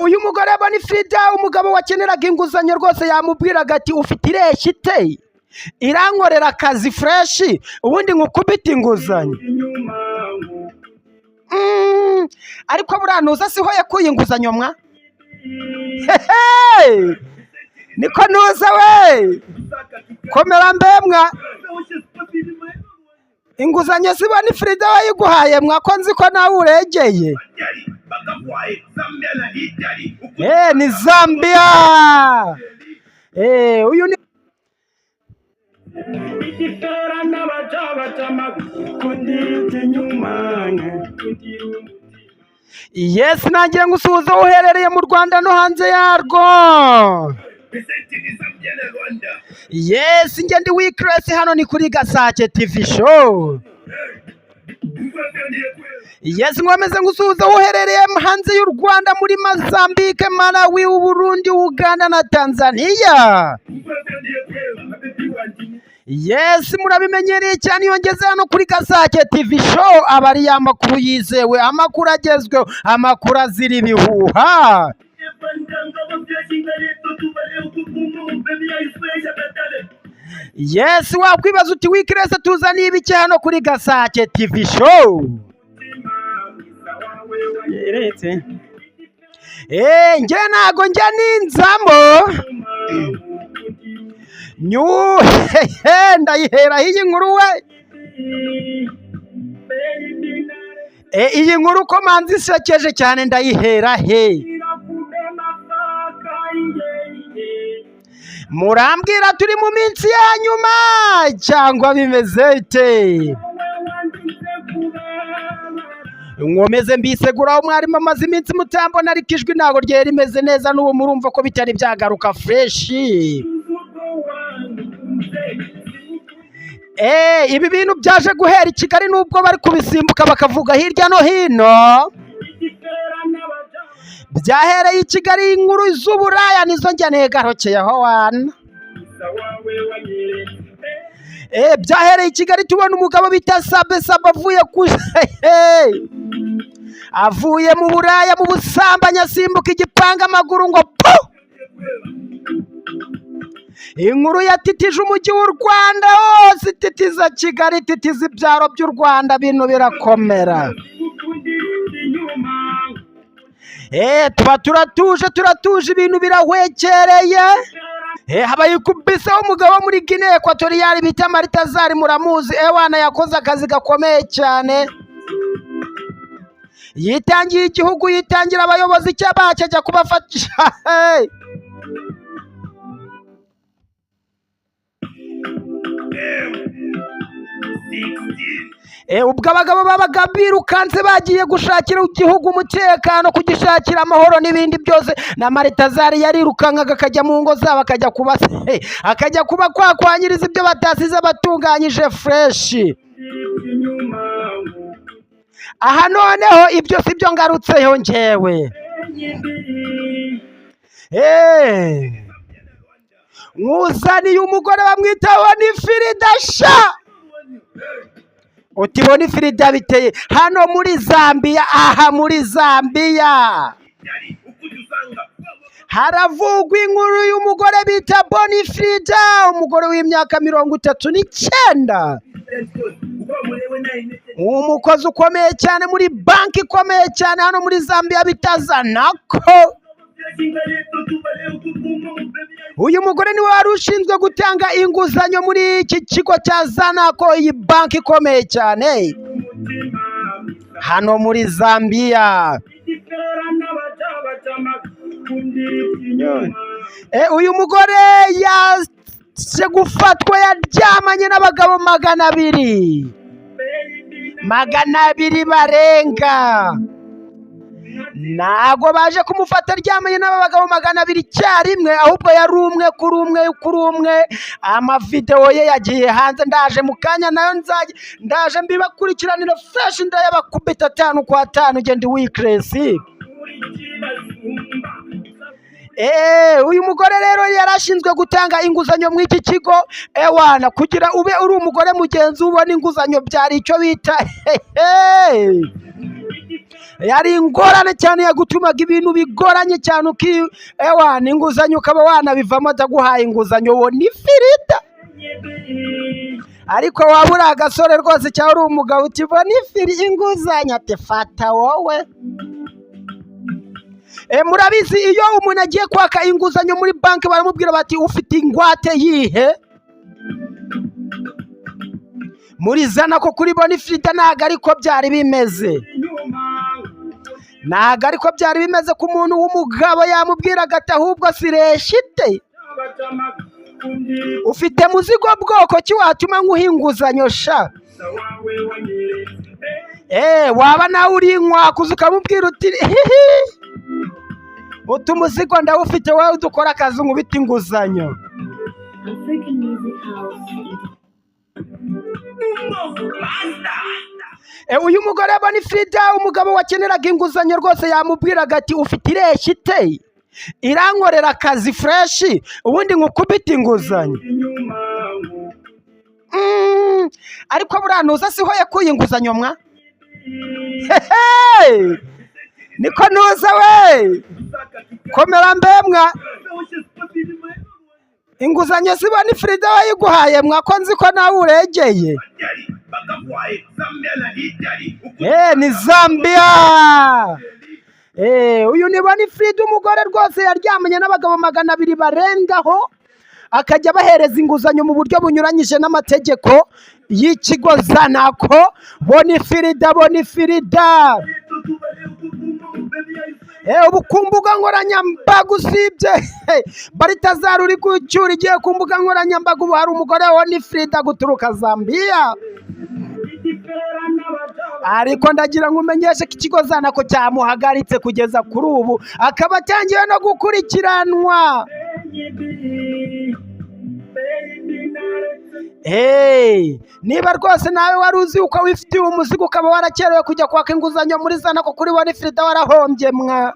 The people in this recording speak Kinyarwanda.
uyu mugore Bonifrida umugabo wakeneraga inguzanyo rwose yamubwiraga ati ufite ireshya ite irankorera akazi fresh ubundi nkukubita inguzanyo ariko buriya ntuza siho yakuye inguzanyo mwa niko ntuza we komera mbemwa inguzanyo si Bonifrida wayiguhaye mwako nzi ko nawe uregeye ni Zambia uyu ni yes nangira ngusuhuza uherereye mu Rwanda no hanze yarwo. Yes njye ndi Weakress hano ni kuri Gasake TV show. Yes nkomeze ngusuhuza uherereye hanze y'u Rwanda muri Mozambique, Malawi, Burundi, Uganda na Tanzania. Yes murabimenyereye cyane iyo ngeze hano kuri Gasake TV show abari amakuru yizewe, amakuru agezweho, amakuru azira ibihuha. Yes wakwibaza uti Weakress tuzaniye ibiki hano kuri Gasake TV show. Nge nago njya ninzamo ndayihera iyi nkuru we iyi nkuru ko manzi isekeje cyane ndayihera he murambwira turi mu minsi ya nyuma cyangwa bimeze bite nkomeze mbiseguraho mwarimu amaze iminsi mutambona ariko ijwi ntago ryari rimeze neza n'ubu murumva ko bitari byagaruka fresh. Ibi bintu byaje guhera i Kigali nubwo bari kubisimbuka bakavuga hirya no hino, byahereye i Kigali inkuru z'uburaya nizo njya negarokeyeho wana. Byahereye i Kigali tubona umugabo bita Sabe avuye mu buraya mu busambanyi asimbuka igipanga amaguru ngo pu. Inkuru yatitije umujyi w'u Rwanda hose, ititiza Kigali, ititiza ibyaro by'u Rwanda, bintu birakomera. Tuba turatuje ibintu birahwekereye. Habayikubiseho umugabo muri Guinea Equatorial bita Maritazari muramuzi, wana yakoze akazi gakomeye cyane. Yitangiye igihugu, yitangira abayobozi cyabacyo ajya kubafatisha. Ubwo abagabo babaga birukanse bagiye gushakira igihugu umutekano, kugishakira amahoro n'ibindi byose, na Maritazari yarirukankaga akajya mu ngo zabo akajya kuba kwakwanyiriza ibyo batasize batunganyije fresh. Aha noneho ibyo si byo ngarutseho njyewe. Mwuzaniye umugore bamwita Bonifrida sha. Uti Bonifrida biteye hano muri Zambia. Aha muri Zambia haravugwa inkuru y'umugore bita Bonifrida, umugore w'imyaka 39, umukozi ukomeye cyane muri banki ikomeye cyane hano muri Zambia bita Zanaco. Uyu mugore niwe wari ushinzwe gutanga inguzanyo muri iki kigo cya Zanaco, iyi banki ikomeye cyane hano muri Zambia. Uyu mugore yaje gufatwa yaryamanye n'abagabo 200 barenga. Ntago baje kumufata aryamanye n'abagabo 200 icyarimwe, ahubwo yari umwe kuri umwe. Amavideo ye yagiye hanze, ndaje mu kanya nayo ndaje mbibakurikiranira fresh, ndayabakubita 5 kwa 5 ngende Weakress. Uyu mugore rero yarashinzwe gutanga inguzanyo mu iki kigo, wana kugira ube uri umugore mugenzi ubona inguzanyo byari icyo bita yari ingorane cyane, yagutumaga ibintu bigoranye cyane, ewana inguzanyo ukaba wanabivamo ataguhaye inguzanyo, uwo ni firida. ariko waba uri agasore rwose cyangwa uri umugabo ukibona ifiri inguzanyo ati fata wowe. Murabizi iyo umuntu agiye kwaka inguzanyo muri banki baramubwira bati ufite ingwate yihe? Muri zana ko kuri Bonifrida ntago ariko byari bimeze, ntago ariko byari bimeze ku muntu w'umugabo yamubwiraga ati ahubwo sireshite ufite muzigo bwoko ki watuma nguha inguzanyo sha? Waba nawe uri inkwakuzi ukamubwira uti utu muzigo ndawufite wowe dukora akazi nkubita inguzanyo. Uyu mugore Bonifrida umugabo wakeneraga inguzanyo rwose yamubwiraga ati ufite ireshite irankorera akazi fresh ubundi nkukubita inguzanyo. Ariko buranuza siho yakuye inguzanyo mwa niko nuza we komera mbemwa inguzanyo si Bonifrida wayiguhaye mwako nzi ko nawe uregeye. Ni Zambia. Uyu ni Bonifrida umugore rwose yaryamanye n'abagabo 200 barengaho akajya bahereza inguzanyo mu buryo bunyuranyije n'amategeko y'ikigo Zanako. Bonifrida ubu ku mbuga nkoranyambaga usibye Baritazari uri gucyura igiye ku mbuga nkoranyambaga ubu hari umugore wa Bonifrida guturuka Zambia. Ariko ndagira ngo umenyeshe ko ikigo Zanako cyamuhagaritse kugeza kuri ubu akaba atangiye no gukurikiranwa. Niba rwose nawe wari uzi uko wifitiye umuzigo ukaba warakerewe kujya kwaka inguzanyo muri Zanako kuri Bonifrida warahombye mwa.